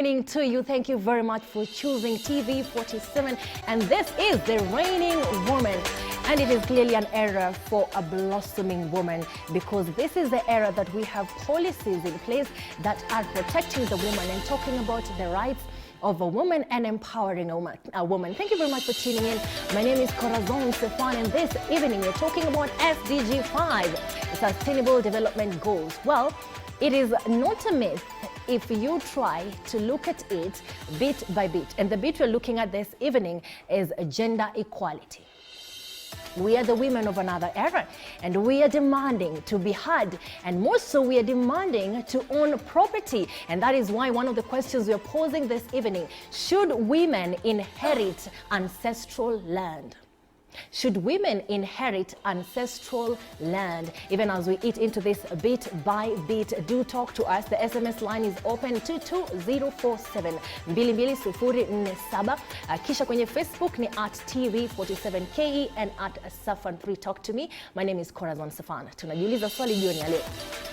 Evening to you. Thank you very much for choosing TV47, and this is The Reigning Woman, and it is clearly an era for a blossoming woman, because this is the era that we have policies in place that are protecting the woman and talking about the rights of a woman and empowering a woman. Thank you very much for tuning in. My name is Corazon Stefan, and this evening we're talking about SDG 5, Sustainable Development Goals. Well, it is not a myth if you try to look at it bit by bit. And the bit we're looking at this evening is gender equality. We are the women of another era, and we are demanding to be heard, and more so we are demanding to own property. And that is why one of the questions we are posing this evening: should women inherit ancestral land? Should women inherit ancestral land? Even as we eat into this bit by bit, do talk to us. The SMS line is open to 22047 220447. Kisha kwenye Facebook ni @TV47KE and @Safan3. Talk to me. My name is Corazon Stefan. Tunajiuliza swali jioni ya leo: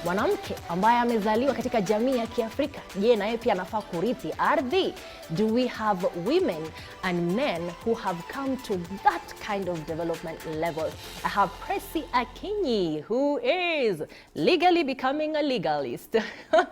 mwanamke ambaye amezaliwa katika jamii ya Kiafrika, je, naye pia anafaa kurithi ardhi? Do we have women and men who have come to that kind of development level? I have Pressy Akinyi, who is legally becoming a legalist.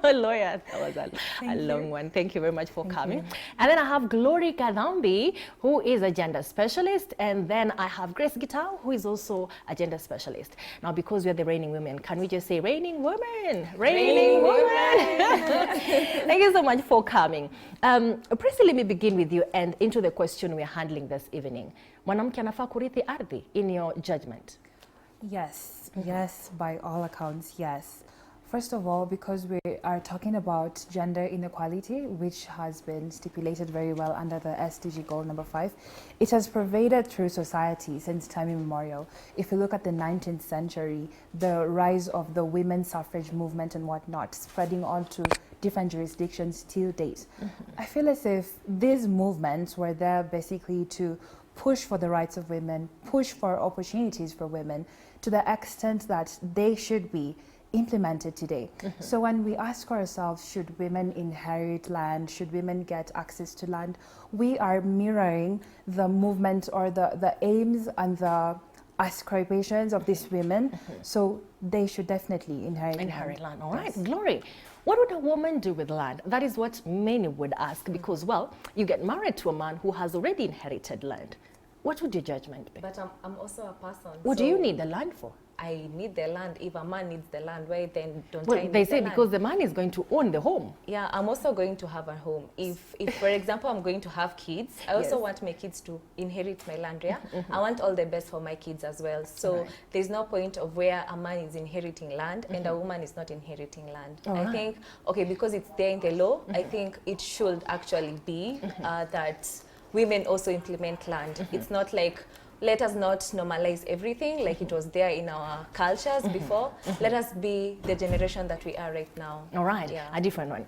Lawyer, that was a long one. Thank you very much for coming. And then I have Glory Kadhambi, who is a gender specialist. And then I have Grace Gitau, who is also a gender specialist. Now, because we are the reigning women, can we just say reigning women? Reigning women! Thank you so much for coming. Pressy, let me begin with you and into the question we're handling this evening. Mwanamke anafaa kurithi ardhi, in your judgment? Yes, yes, by all accounts, yes. First of all, because we are talking about gender inequality, which has been stipulated very well under the SDG goal number 5, it has pervaded through society since time immemorial. If you look at the 19th century, the rise of the women's suffrage movement and whatnot, spreading on to different jurisdictions till date. I feel as if these movements were there basically to push for the rights of women, push for opportunities for women, to the extent that they should be implemented today. So when we ask ourselves, should women inherit land, should women get access to land, we are mirroring the movement or the aims and the aspirations of these women. So they should definitely inherit land. All right, yes. Glory, what would a woman do with land? That is what many would ask, because, well, you get married to a man who has already inherited land. What would your judgment be? But I'm also a person. What do you need the land for? I need the land. If a man needs the land, why then don't well, I need they say the because land? the man is going to own the home. Yeah, I'm also going to have a home. If for example, I'm going to have kids, I also Yes. want my kids to inherit my land, yeah? I want all the best for my kids as well. So Right. there's no point of where a man is inheriting land and a woman is not inheriting land. All I right. think, okay, because it's there in the law, I think it should actually be that women also implement land. It's not like, let us not normalize everything like it was there in our cultures before. Let us be the generation that we are right now. All right, Yeah. a different one.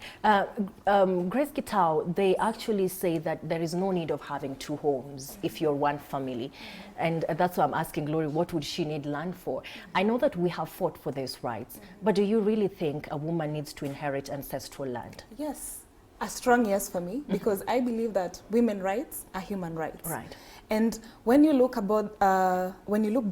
Grace Gitau, they actually say that there is no need of having two homes if you're one family. And that's why I'm asking Glory, what would she need land for? I know that we have fought for these rights, but do you really think a woman needs to inherit ancestral land? Yes, a strong yes for me, because I believe that women's rights are human rights. Right. And when you look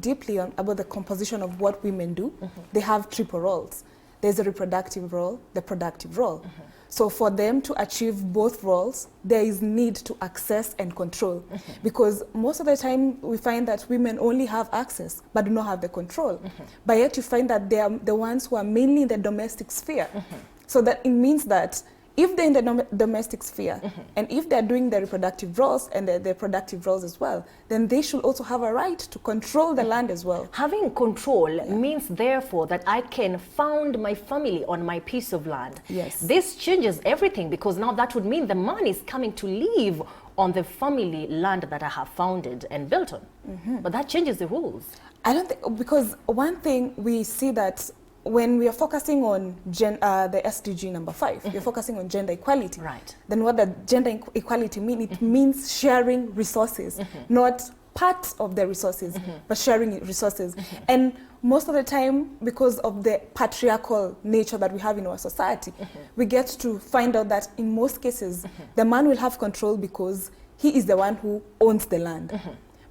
deeply on about the composition of what women do, they have triple roles. There's a reproductive role, the productive role. So for them to achieve both roles, there is need to access and control. Because most of the time we find that women only have access but do not have the control. But yet you find that they are the ones who are mainly in the domestic sphere. So that it means that if they're in the domestic sphere, and if they're doing the reproductive roles and the productive roles as well, then they should also have a right to control the land as well. Having control means, therefore, that I can found my family on my piece of land. Yes. This changes everything, because now that would mean the man is coming to live on the family land that I have founded and built on. But that changes the rules. I don't think, because one thing we see that when we are focusing on the SDG number 5, we're focusing on gender equality. Right. Then what does gender equality mean? It means sharing resources, not part of the resources, but sharing resources. And most of the time, because of the patriarchal nature that we have in our society, we get to find out that in most cases, the man will have control because he is the one who owns the land.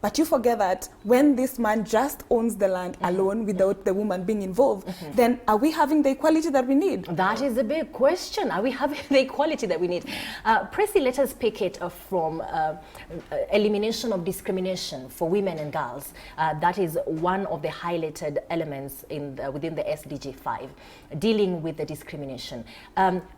But you forget that when this man just owns the land alone without the woman being involved, then are we having the equality that we need? That is a big question. Are we having the equality that we need? Prissy, let us pick it from elimination of discrimination for women and girls. That is one of the highlighted elements within the SDG 5, dealing with the discrimination.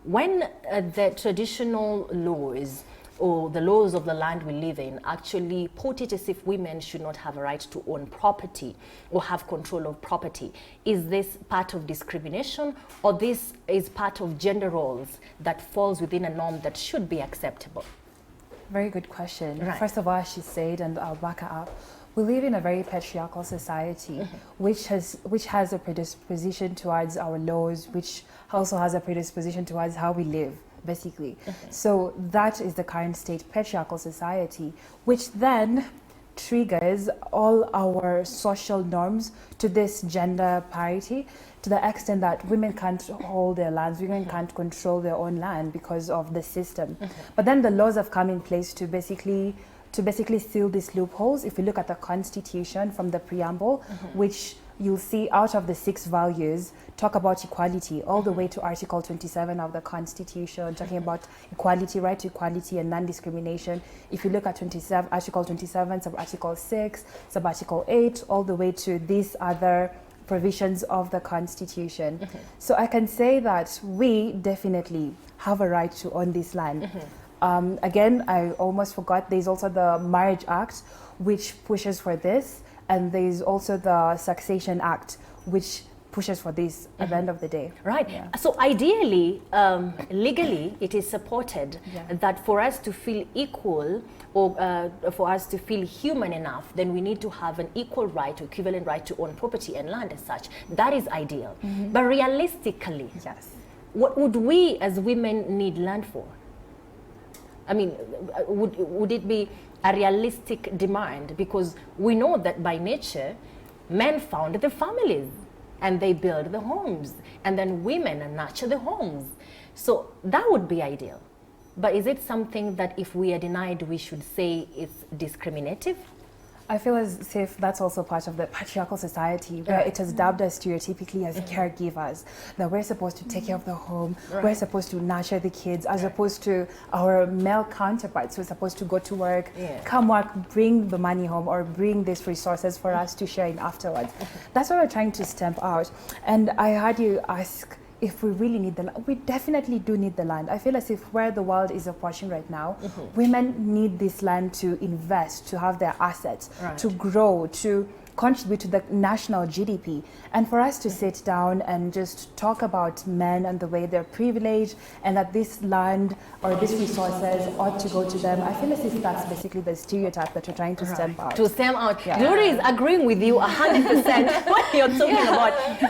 When the traditional laws or the laws of the land we live in actually put it as if women should not have a right to own property or have control of property. Is this part of discrimination, or this is part of gender roles that falls within a norm that should be acceptable? Very good question. Right. First of all, as she said, and I'll back her up, we live in a very patriarchal society, which has a predisposition towards our laws, which also has a predisposition towards how we live, basically. So that is the current state, patriarchal society, which then triggers all our social norms to this gender parity, to the extent that women can't hold their lands, women can't control their own land because of the system. But then the laws have come in place to basically seal these loopholes. If you look at the Constitution from the preamble, which you'll see out of the 6 values talk about equality, all the way to Article 27 of the Constitution, talking about equality, right to equality and non-discrimination. If you look at Article 27, sub-Article 6, sub-Article 8, all the way to these other provisions of the Constitution. So I can say that we definitely have a right to own this land. Again, I almost forgot, there's also the Marriage Act, which pushes for this, and there's also the Succession Act, which pushes for this at the end of the day. Right. Yeah. So ideally, legally, it is supported that for us to feel equal, or for us to feel human enough, then we need to have an equal right, or equivalent right to own property and land as such. That is ideal. But realistically, Yes. what would we as women need land for? I mean, would it be a realistic demand? Because we know that by nature, men found the families and they build the homes, and then women nurture the homes. So that would be ideal. But is it something that if we are denied, we should say it's discriminative? I feel as if that's also part of the patriarchal society, where it is dubbed as stereotypically as caregivers, that we're supposed to take care of the home, we're supposed to nurture the kids, as opposed to our male counterparts who are supposed to go to work, come work, bring the money home, or bring these resources for us to share in afterwards. That's what we're trying to stamp out. And I heard you ask if we really need the land. We definitely do need the land. I feel as if where the world is approaching right now, women need this land to invest, to have their assets, to grow, to contribute to the national GDP. And for us to sit down and just talk about men and the way they're privileged, and that this land or these resources ought to go to them, I feel as if that's basically the stereotype that we're trying to stamp out. To stamp out. Glory is agreeing with you 100%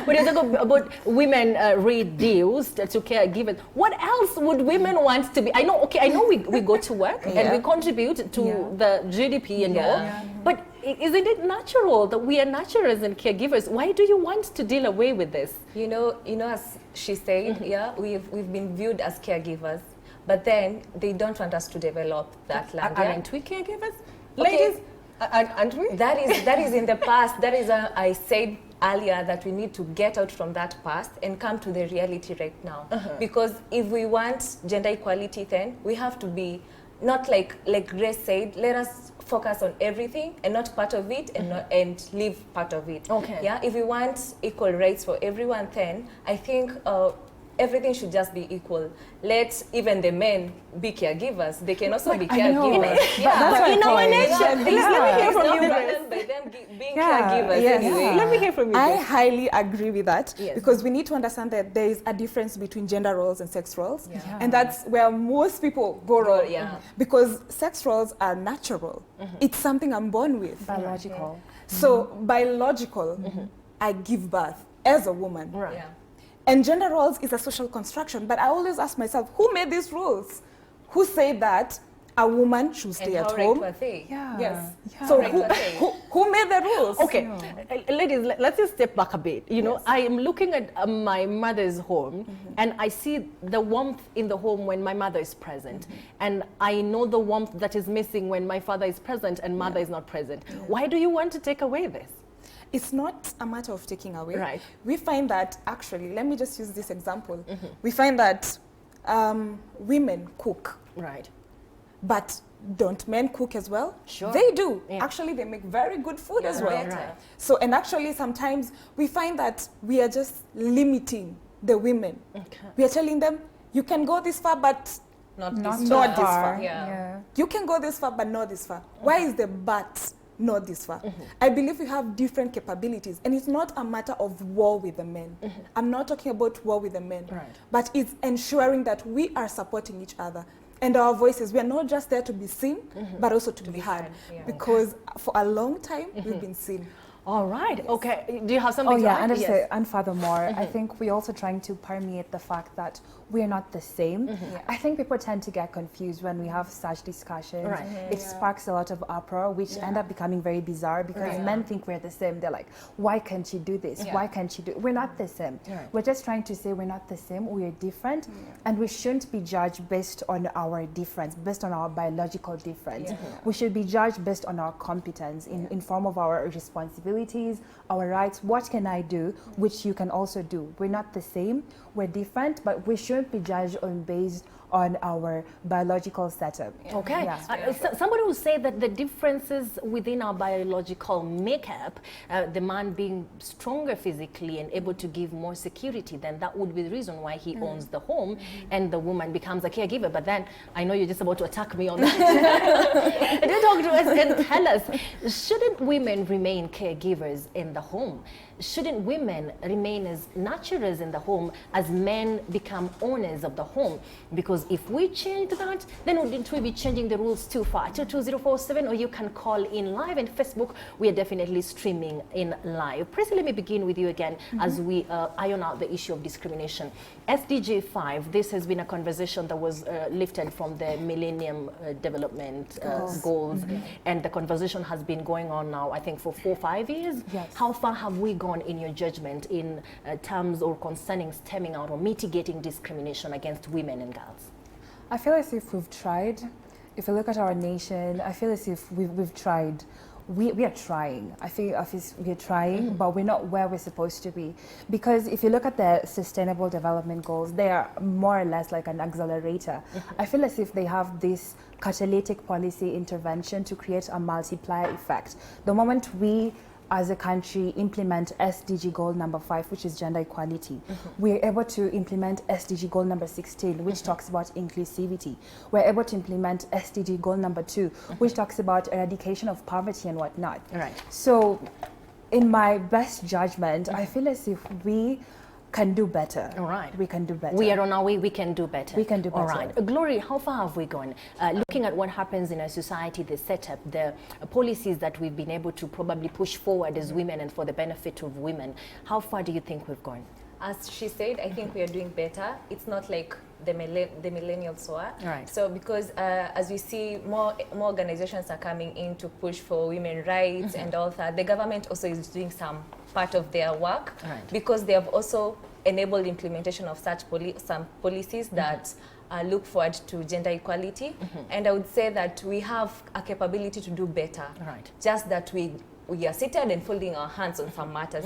when you're talking about women read deals to caregivers. What else would women want to be? I know we go to work and we contribute to the GDP and all, but isn't it natural that we are nurturers and caregivers? Why do you want to deal away with this? You know, as she said, we've been viewed as caregivers, but then they don't want us to develop that land. Aren't we caregivers? Okay. Ladies, aren't we? That is in the past. That is I said earlier that we need to get out from that past and come to the reality right now. Because if we want gender equality, then we have to be not like Grace said, let us focus on everything and not part of it, and leave part of it. Okay. Yeah. If we want equal rights for everyone, then I think everything should just be equal. Let even the men be caregivers. They can also be caregivers. But in our nature, let me hear from you. By them being caregivers anyway. Let me hear from you. I highly agree with that, because we need to understand that there is a difference between gender roles and sex roles, and that's where most people go wrong. Because sex roles are natural. It's something I'm born with. Biological. So biological, I give birth as a woman. Right. Yeah. And gender roles is a social construction. But I always ask myself, who made these rules? Who said that a woman should stay And at how right home. were they? Yeah. Yes. Yeah. So Right were they? who made the rules? Okay, ladies, let's just step back a bit. You know, I am looking at my mother's home, and I see the warmth in the home when my mother is present, and I know the warmth that is missing when my father is present and mother is not present. Why do you want to take away this? It's not a matter of taking away. Right. We find that actually, let me just use this example. We find that women cook, Right. but don't men cook as well? Sure. They do. Yeah. Actually, they make very good food as Yeah, well. better. Right. So, and actually sometimes we find that we are just limiting the women. Okay. We are telling them, you can go this far, but Not this far. far. Yeah. you can go this far, but not this far. Why is the but not this far? I believe we have different capabilities, and it's not a matter of war with the men. I'm not talking about war with the men, Right. but it's ensuring that we are supporting each other. And our voices, we are not just there to be seen, but also to be heard. yeah. Because for a long time, we've been seen. All right. Okay. Do you have Oh something to yeah, add? and, Yes. and furthermore, I think we're also trying to permeate the fact that we're not the same. I think people tend to get confused when we have such discussions. Right. It sparks a lot of uproar, which end up becoming very bizarre because men think we're the same. They're like, why can't you do this? Yeah. Why can't you do? We're not the same. Right. We're just trying to say we're not the same. We're different, and we shouldn't be judged based on our difference, based on our biological difference. We should be judged based on our competence in form of our responsibilities, our rights. What can I do, which you can also do? We're not the same. We're different, but we shouldn't be judged on based on our biological setup. Okay. Yeah. Somebody will say that the differences within our biological makeup, the man being stronger physically and able to give more security, then that would be the reason why he owns the home and the woman becomes a caregiver. But then I know you're just about to attack me on that. Do talk to us and tell us, shouldn't women remain caregivers in the home? Shouldn't women remain as nurturers in the home as men become owners of the home? Because if we change that, then wouldn't we be changing the rules too far? 22047, or you can call in live, and Facebook, we are definitely streaming in live. Prissy, let me begin with you again as we iron out the issue of discrimination. SDG 5, this has been a conversation that was lifted from the Millennium Development Goals, and the conversation has been going on now, I think, for 4 or 5 years. Yes. How far have we gone in your judgment in terms or concerning stemming out or mitigating discrimination against women and girls? I feel as if we've tried. If you look at our nation, I feel as if we've tried. We are trying. I feel as if we're trying, but we're not where we're supposed to be. Because if you look at the Sustainable Development Goals, they are more or less like an accelerator. I feel as if they have this catalytic policy intervention to create a multiplier effect. The moment we as a country implement SDG goal number 5, which is gender equality, we're able to implement SDG goal number 16, which talks about inclusivity. We're able to implement SDG goal number 2, which talks about eradication of poverty and whatnot. Right. So in my best judgment, I feel as if we can do better. All right. We can do better. We are on our way. We can do better. We can do All better. right. Glory, how far have we gone? Looking at what happens in our society, the setup, the policies that we've been able to probably push forward as women and for the benefit of women, how far do you think we've gone? As she said, I think we are doing better. It's not like the millennials were. Right. So because as we see more organizations are coming in to push for women rights and all that, the government also is doing some part of their work, Right. because they have also enabled implementation of such some policies that look forward to gender equality. And I would say that we have a capability to do better. Right. Just that we are seated and folding our hands on some matters.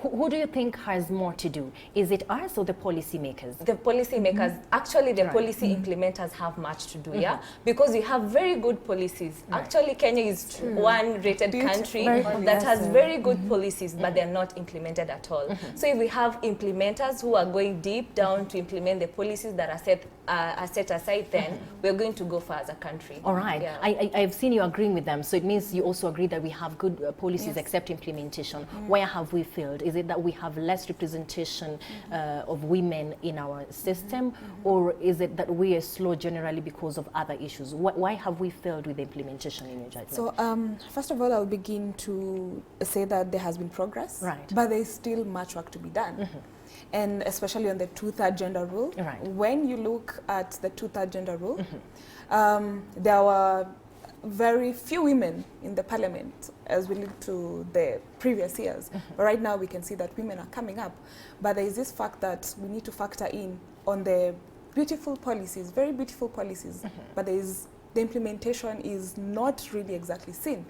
Who do you think has more to do? Is it us or the policymakers? The policy makers, actually the Right. policy implementers have much to do, yeah? Because we have very good policies. Actually, Kenya is one rated country Very that has progressive. very good policies, but they're not implemented at all. So if we have implementers who are going deep down to implement the policies that are set aside, then we're going to go far as a country. All right. Yeah. I've seen you agreeing with them. So it means you also agree that we have good policies except implementation. Where have we failed? Is it that we have less representation of women in our system? Or is it that we are slow generally because of other issues? Why have we failed with the implementation in your judgment? So first of all, I'll begin to say that there has been progress, Right. but there is still much work to be done. and especially on the 2/3 gender rule. Right. When you look at the 2/3 gender rule, there were very few women in the parliament as we look to the previous years. But right now we can see that women are coming up. But there is this fact that we need to factor in on the beautiful policies, very beautiful policies, but the implementation is not really exactly seen.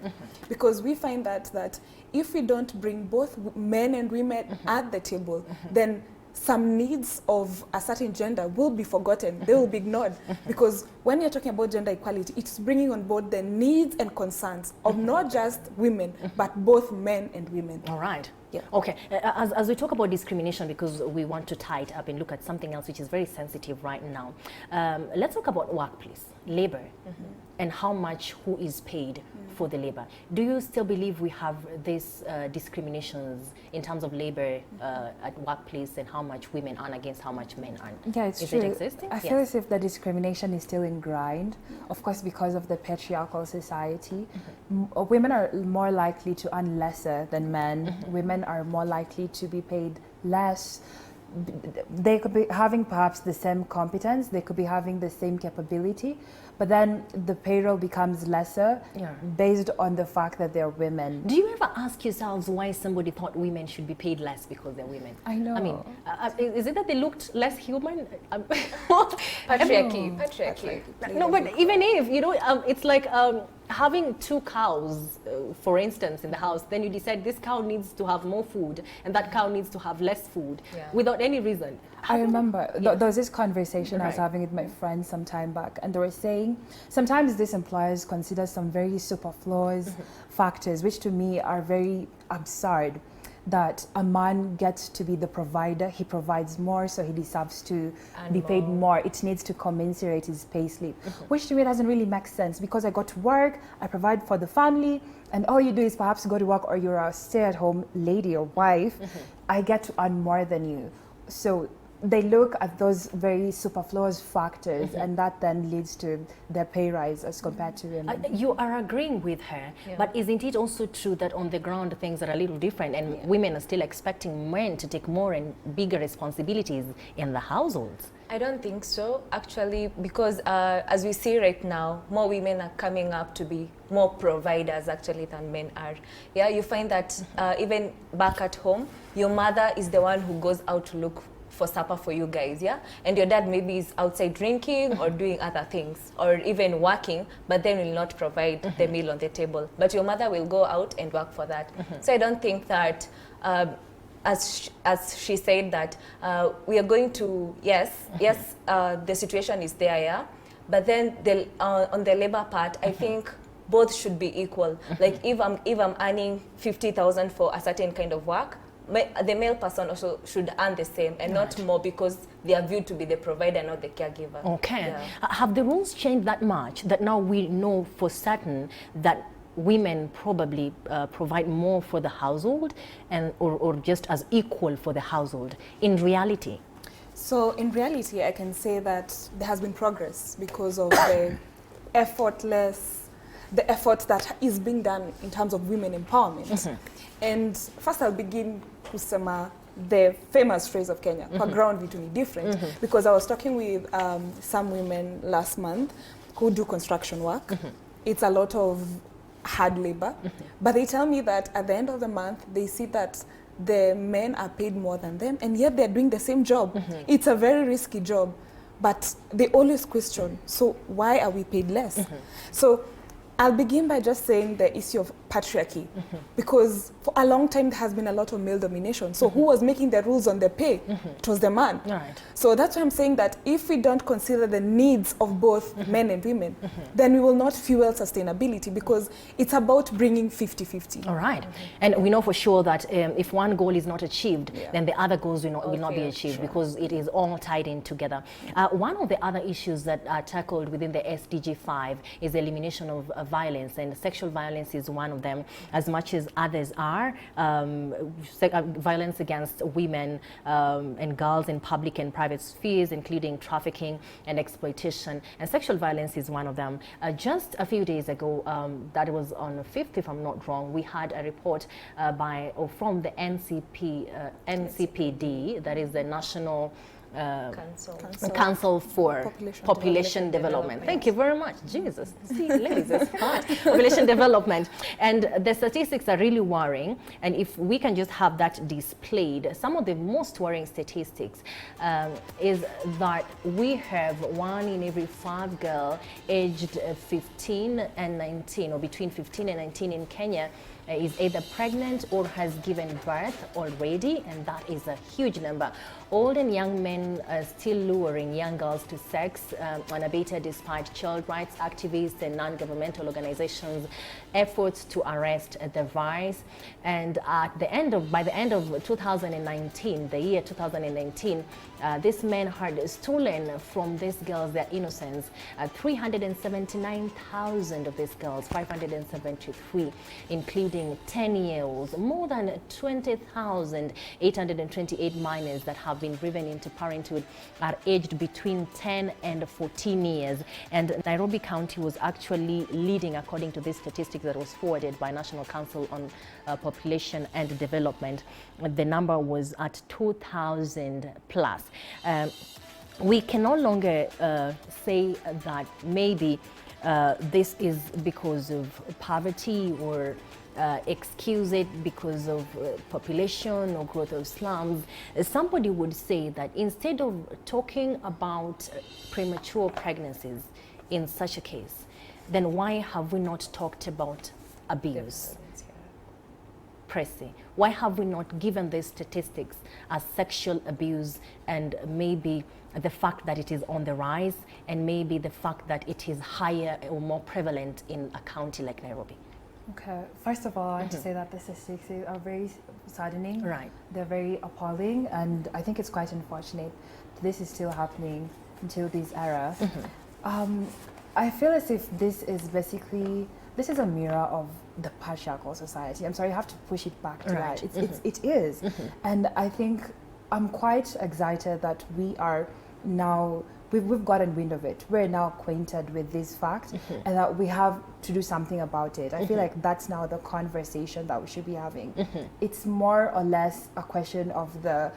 Because we find that if we don't bring both men and women at the table, then some needs of a certain gender will be forgotten, they will be ignored. Because when you're talking about gender equality, it's bringing on board the needs and concerns of not just women, but both men and women. All right. Yeah. Okay. As we talk about discrimination, because we want to tie it up and look at something else which is very sensitive right now, let's talk about workplace, labor, and how much who is paid for the labor. Do you still believe we have these discriminations in terms of labor at workplace and how much women earn against how much men earn? Yeah, it's is true. it existing? I feel as if the discrimination is still ingrained, of course, because of the patriarchal society. Women are more likely to earn lesser than men. Women are more likely to be paid less. They could be having perhaps the same competence, they could be having the same capability, but then the payroll becomes lesser based on the fact that they're women. Do you ever ask yourselves why somebody thought women should be paid less because they're women? I know. I mean, is it that they looked less human? Patriarchy. No, but even if, you know, it's like having two cows, for instance, in the house, then you decide this cow needs to have more food and that cow needs to have less food without any reason. I remember there was this conversation I was having with my friends some time back, and they were saying sometimes these employers consider some very superfluous factors, which to me are very absurd. That a man gets to be the provider, he provides more, so he deserves to be paid more. It needs to commensurate his pay slip, which to me doesn't really make sense, because I go to work, I provide for the family, and all you do is perhaps go to work, or you're a stay-at-home lady or wife, I get to earn more than you. So they look at those very superfluous factors, and that then leads to their pay rise as compared to women. You are agreeing with her, but isn't it also true that on the ground things are a little different, and women are still expecting men to take more and bigger responsibilities in the households? I don't think so, actually, because as we see right now, more women are coming up to be more providers actually than men are. Yeah, you find that even back at home, your mother is the one who goes out to look for supper for you guys, yeah? And your dad maybe is outside drinking or doing other things, or even working, but then will not provide the meal on the table. But your mother will go out and work for that. So I don't think that, as she said, that we are going to, the situation is there, yeah? But then on the labor part, I think both should be equal. Like if I'm earning 50,000 for a certain kind of work, the male person also should earn the same, and not more, because they are viewed to be the provider, not the caregiver. Okay. Yeah. Have the rules changed that much that now we know for certain that women probably provide more for the household, and or just as equal for the household in reality? So in reality, I can say that there has been progress because of the effort that is being done in terms of women empowerment. And first I'll begin kusema the famous phrase of Kenya, kwa ground vitu ni different, because I was talking with some women last month who do construction work. It's a lot of hard labor, but they tell me that at the end of the month they see that the men are paid more than them, and yet they're doing the same job. It's a very risky job, but they always question, so why are we paid less? So I'll begin by just saying the issue of patriarchy, because for a long time there has been a lot of male domination. So who was making the rules on the pay? It was the man. Right. So that's why I'm saying that if we don't consider the needs of both men and women, then we will not fuel sustainability, because it's about bringing 50-50. All right. And we know for sure that if one goal is not achieved, then the other goals will not be achieved, because it is all tied in together. One of the other issues that are tackled within the SDG 5 is the elimination of violence, and sexual violence is one of them, as much as others are. Violence against women and girls in public and private spheres, including trafficking and exploitation. And sexual violence is one of them. Just a few days ago, that was on the 5th, if I'm not wrong, we had a report from the NCPD, that is the National Council for Population Development. Thank you very much. Jesus. See, ladies, it's hard. Population Development. And the statistics are really worrying. And if we can just have that displayed, some of the most worrying statistics is that we have 1 in every 5 girls aged 15 and 19, or between 15 and 19 in Kenya, is either pregnant or has given birth already, and that is a huge number. Old and young men are still luring young girls to sex unabated, despite child rights activists and non-governmental organizations' efforts to arrest the vice. And by the end of 2019, the year 2019, these men had stolen from these girls their innocence. 379,000 of these girls, 573, including 10-year-olds, more than 20,828 minors that have been driven into parenthood are aged between 10 and 14 years. And Nairobi County was actually leading, according to this statistic that was forwarded by National Council on Population and Development. The number was at 2,000 plus. We can no longer say that maybe this is because of poverty, or excuse it because of population or growth of slums. Somebody would say that instead of talking about premature pregnancies in such a case, then why have we not talked about abuse? Pressy, why have we not given these statistics as sexual abuse, and maybe the fact that it is on the rise, and maybe the fact that it is higher or more prevalent in a county like Nairobi? Okay, first of all, I want to say that the statistics are very saddening. Right. They're very appalling, and I think it's quite unfortunate that this is still happening until this era. I feel as if this is a mirror of the patriarchal society. I'm sorry, you have to push it back to Right. that. It is. And I think I'm quite excited that we are now, we've gotten wind of it. We're now acquainted with this fact, and that we have to do something about it. I feel like that's now the conversation that we should be having. It's more or less a question of the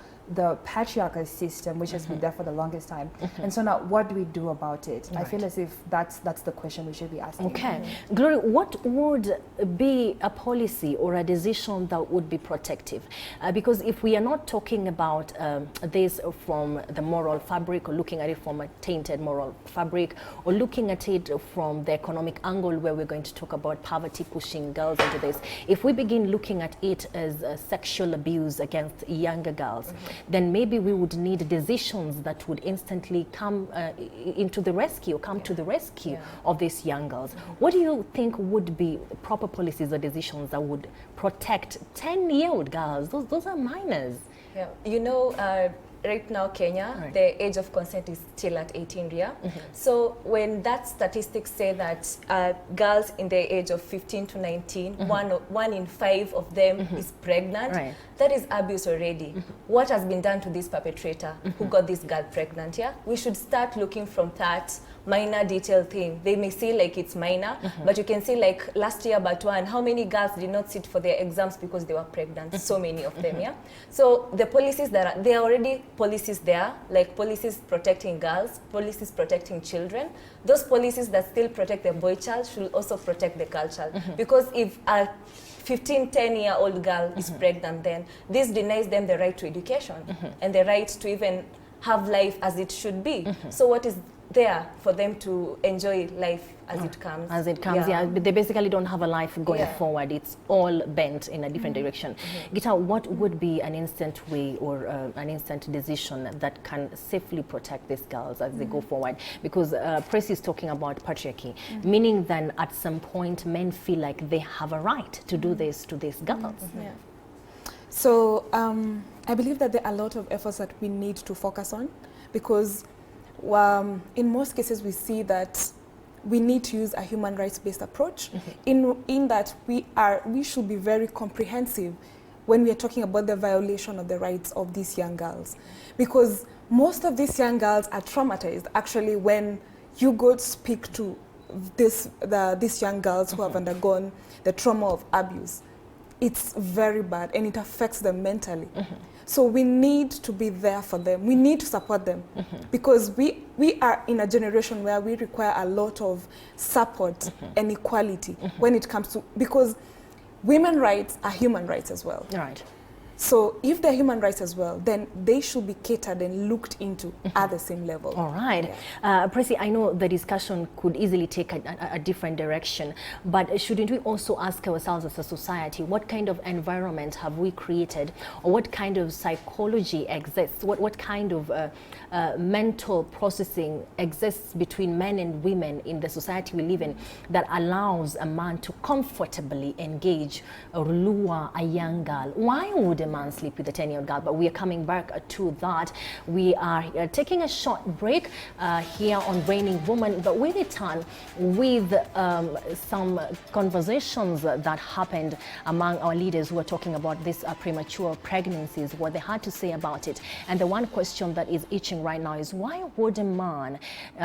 patriarchal system, which has been there for the longest time. And so now, what do we do about it? I feel as if that's the question we should be asking. Okay. Glory, what would be a policy or a decision that would be protective? Because if we are not talking about this from the moral fabric, or looking at it from a tainted moral fabric, or looking at it from the economic angle, where we're going to talk about poverty pushing girls into this, if we begin looking at it as sexual abuse against younger girls, then maybe we would need decisions that would instantly come to the rescue of these young girls. What do you think would be proper policies or decisions that would protect 10-year-old girls? Those are minors. Yeah. You know, right now, Kenya, the age of consent is still at 18 years. So when that statistics say that girls in the age of 15 to 19, one in 5 of them is pregnant, that is abuse already. What has been done to this perpetrator who got this girl pregnant? Yeah, we should start looking from that minor detail thing. They may say like it's minor, but you can see like last year, Batuan, how many girls did not sit for their exams because they were pregnant? So many of them, yeah. So the policies there are already policies there, like policies protecting girls, policies protecting children. Those policies that still protect the boy child should also protect the girl child. Because if a 10-year-old girl is pregnant, then this denies them the right to education and the right to even have life as it should be. So what is there for them to enjoy life as it comes? As it comes, yeah. They basically don't have a life going forward. It's all bent in a different direction. Gita, what would be an instant way or an instant decision that can safely protect these girls as they go forward? Because Press is talking about patriarchy, meaning then at some point men feel like they have a right to do this to these girls. So I believe that there are a lot of efforts that we need to focus on, because in most cases we see that we need to use a human rights-based approach in that we should be very comprehensive when we are talking about the violation of the rights of these young girls. Because most of these young girls are traumatized actually when you go speak to these young girls who have undergone the trauma of abuse. It's very bad and it affects them mentally. So we need to be there for them. We need to support them because we are in a generation where we require a lot of support and equality when it comes to, because women's rights are human rights as well. Right. So if they're human rights as well, then they should be catered and looked into at the same level. All right. Prissy, I know the discussion could easily take a different direction, but shouldn't we also ask ourselves as a society, what kind of environment have we created, or what kind of psychology exists, what kind of mental processing exists between men and women in the society we live in that allows a man to comfortably engage or lure a young girl? Why would a man sleep with a 10-year-old girl? But we are coming back to that. We are taking a short break here on Reigning Woman, but we return with some conversations that happened among our leaders who are talking about this premature pregnancies, what they had to say about it. And the one question that is itching right now is, why would a man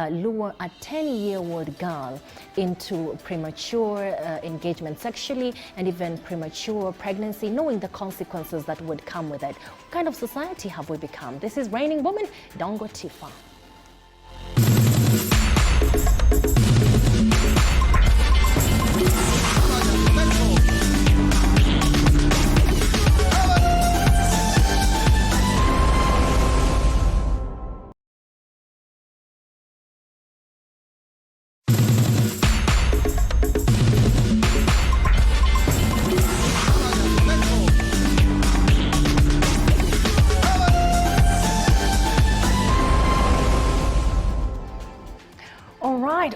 lure a 10-year-old girl into premature engagement sexually and even premature pregnancy, knowing the consequences that would come with it? What kind of society have we become? This is Reigning Woman. Don't go too far.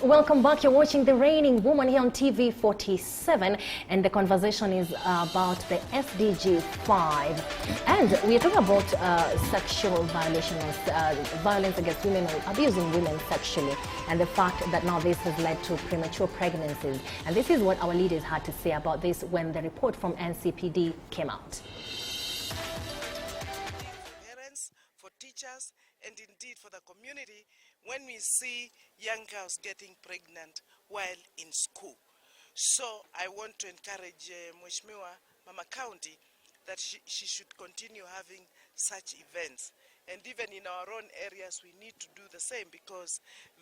Welcome back. You're watching The Reigning Woman here on TV 47, and the conversation is about the SDG 5. And we are talking about sexual violation, violence against women, or abusing women sexually, and the fact that now this has led to premature pregnancies. And this is what our leaders had to say about this when the report from NCPD came out. For parents, for teachers, and indeed for the community, when we see young girls getting pregnant while in school. So I want to encourage Mheshimiwa Mama County that she should continue having such events. And even in our own areas, we need to do the same, because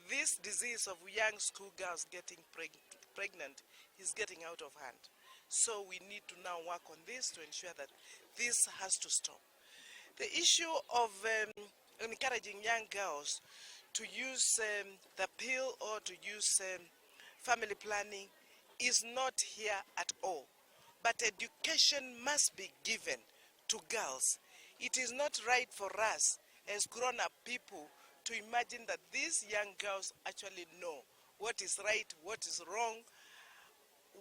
this disease of young schoolgirls getting pregnant is getting out of hand. So we need to now work on this to ensure that this has to stop. The issue of encouraging young girls to use the pill or to use family planning is not here at all. But education must be given to girls. It is not right for us as grown-up people to imagine that these young girls actually know what is right, what is wrong,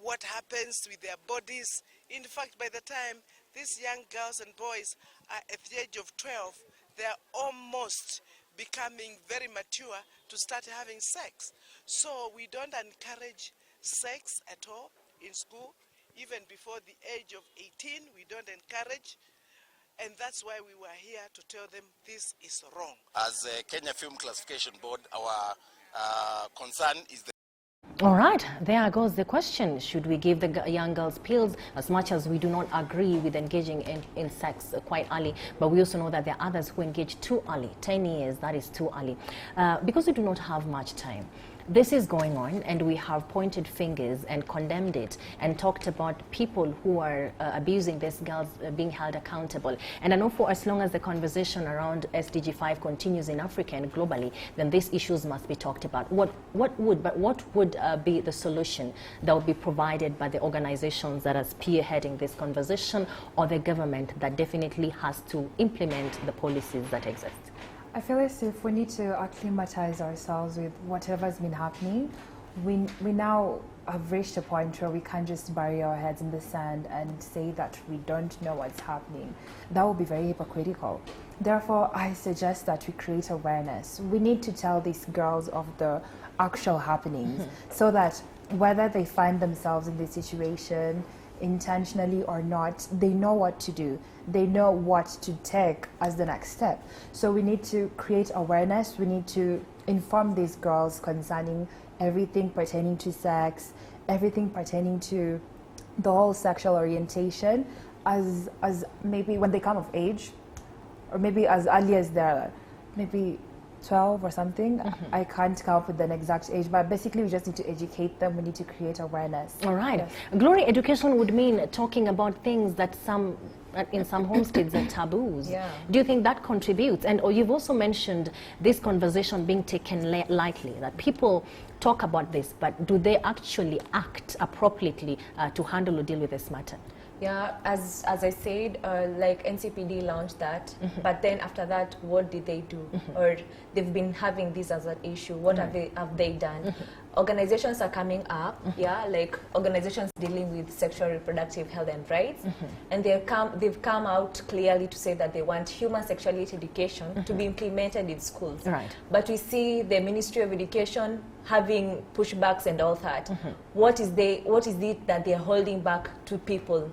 what happens with their bodies. In fact, by the time these young girls and boys are at the age of 12, they are almost becoming very mature to start having sex. So we don't encourage sex at all in school. Even before the age of 18, we don't encourage. And that's why we were here to tell them this is wrong. As a Kenya Film Classification Board, our concern is the All right, there goes the question. Should we give the young girls pills, as much as we do not agree with engaging in sex quite early? But we also know that there are others who engage too early. 10 years, that is too early. Because we do not have much time. This is going on, and we have pointed fingers and condemned it and talked about people who are abusing these girls being held accountable. And I know for as long as the conversation around SDG 5 continues in Africa and globally, then these issues must be talked about. What would be the solution that would be provided by the organizations that are spearheading this conversation, or the government that definitely has to implement the policies that exist? I feel as if we need to acclimatize ourselves with whatever's been happening. We now have reached a point where we can't just bury our heads in the sand and say that we don't know what's happening. That would be very hypocritical. Therefore, I suggest that we create awareness. We need to tell these girls of the actual happenings so that whether they find themselves in this situation intentionally or not, they know what to do. They know what to take as the next step. So we need to create awareness. We need to inform these girls concerning everything pertaining to sex, everything pertaining to the whole sexual orientation as maybe when they come of age, or maybe as early as they're maybe 12 or something. I can't come up with an exact age, but basically we just need to educate them. We need to create awareness. All right. Yes. Glory, education would mean talking about things that in some homesteads are taboos. Yeah. Do you think that contributes? And you've also mentioned this conversation being taken lightly, that people talk about this, but do they actually act appropriately to handle or deal with this matter? Yeah, as I said, like NCPD launched that, but then after that, what did they do? Or they've been having this as an issue. What have they done? Organizations are coming up, yeah, like organizations dealing with sexual reproductive health and rights, and they've come out clearly to say that they want human sexuality education to be implemented in schools. Right. But we see the Ministry of Education having pushbacks and all that. What is it that they're holding back to people?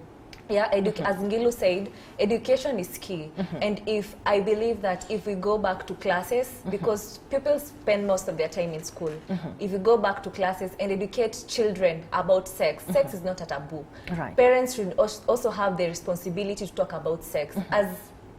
Yeah, as Ngilu said, education is key. And I believe that if we go back to classes, because people spend most of their time in school, if we go back to classes and educate children about sex, sex is not a taboo. Right. Parents should also have the responsibility to talk about sex.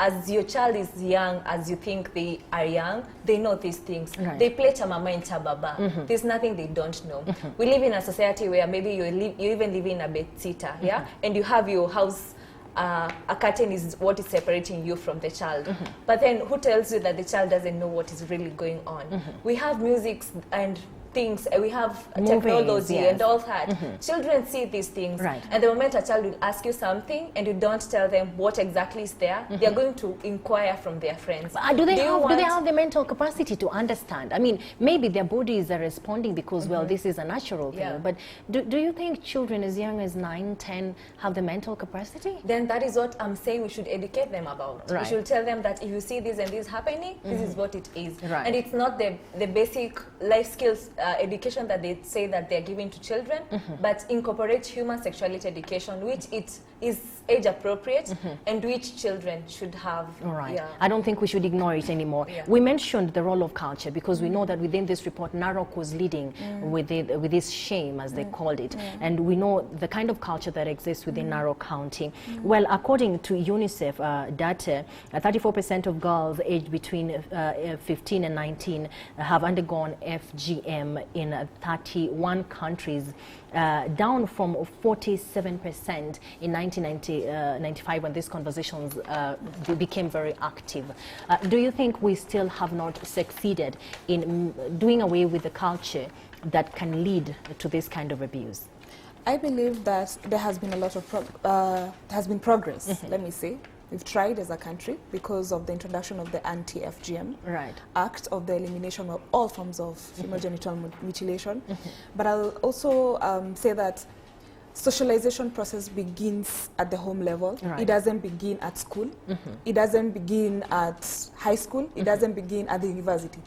As your child is young, as you think they are young, they know these things. Right. They play chamama and chababa. There's nothing they don't know. We live in a society where maybe you even live in a bedsitter, yeah, and you have your house. A curtain is what is separating you from the child. But then who tells you that the child doesn't know what is really going on? We have music and things, we have Movies, technology yes. and all that. Children see these things. Right. And the moment a child will ask you something and you don't tell them what exactly is there, they're going to inquire from their friends. Do they have the mental capacity to understand? I mean, maybe their bodies are responding because, well, this is a natural thing. Yeah. But do you think children as young as 9, 10 have the mental capacity? Then that is what I'm saying we should educate them about. Right. We should tell them that if you see this and this happening, this is what it is. Right. And it's not the basic life skills education that they say that they're giving to children, but incorporate human sexuality education, which it is age appropriate and which children should have. All right. Yeah. I don't think we should ignore it anymore. Yeah. We mentioned the role of culture because we know that within this report, Narok was leading with this shame, as they called it. And we know the kind of culture that exists within Narok County. Well, according to UNICEF data, 34% of girls aged between 15 and 19 have undergone FGM in 31 countries, down from 47% in 1995 when these conversations became very active. Do you think we still have not succeeded in doing away with the culture that can lead to this kind of abuse? I believe that there has been a lot of progress, let me say. We've tried as a country because of the introduction of the Anti-FGM Right. Act of the elimination of all forms of female genital mutilation. But I'll also say that socialization process begins at the home level. Right. It doesn't begin at school. It doesn't begin at high school. It doesn't begin at the university.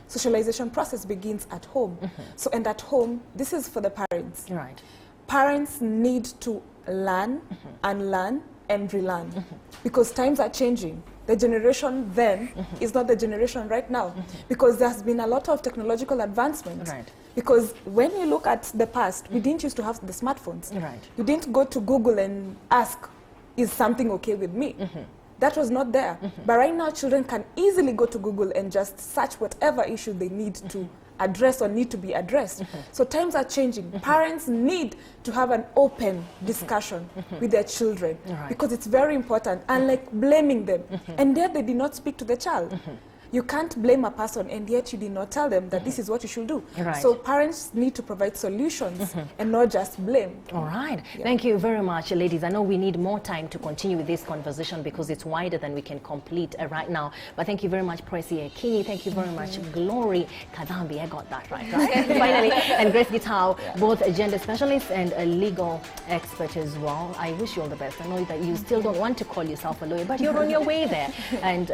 Socialization process begins at home. So, and at home, this is for the parents. Right. Parents need to learn, unlearn, and relearn, because times are changing. The generation then is not the generation right now, because there's been a lot of technological advancement. Right. Because when you look at the past, we didn't used to have the smartphones. Right. You didn't go to Google and ask, is something okay with me? That was not there. But right now, children can easily go to Google and just search whatever issue they need to address or need to be addressed. So times are changing. Parents need to have an open discussion with their children, Right. because it's very important, unlike blaming them. And there they did not speak to the child. You can't blame a person and yet you did not tell them that this is what you should do. Right. So parents need to provide solutions and not just blame. All right. Thank you very much, ladies. I know we need more time to continue with this conversation because it's wider than we can complete right now. But thank you very much, Presi Akinyi. Thank you very much, Glory Kadambi. I got that right? Finally. And Grace Gitau, both a gender specialist and a legal expert as well. I wish you all the best. I know that you still don't want to call yourself a lawyer, but you're on your way there. And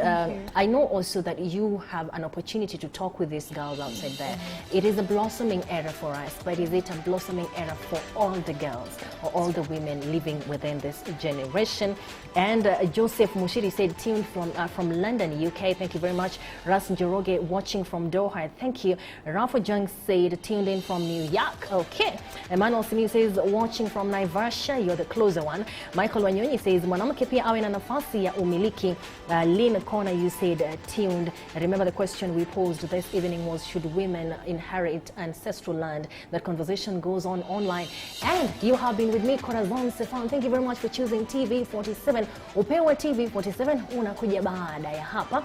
I know also that you have an opportunity to talk with these girls outside there. It is a blossoming era for us, but is it a blossoming era for all the girls or all the women living within this generation? And Joseph Mushiri said, tuned from London, UK. Thank you very much. Ras Njoroge watching from Doha. Thank you. Rafa Jung said, tuned in from New York. Okay. Emmanuel Simi says, watching from Naivasha. You're the closer one. Michael Wanyonyi says, mwanamke pia awe na nafasi ya umiliki. Lynn Corner, you said, tuned. Remember the question we posed this evening was, should women inherit ancestral land? That conversation goes on online. And you have been with me, Corazon Stefan. Thank you very much for choosing TV47. Upewa TV47 unakuja baada ya hapa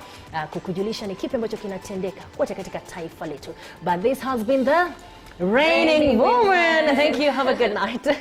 kukujulisha ni kipi ambacho kinatendeka kote katika taifa letu. But this has been the Reigning Woman. Thank you. Have a good night.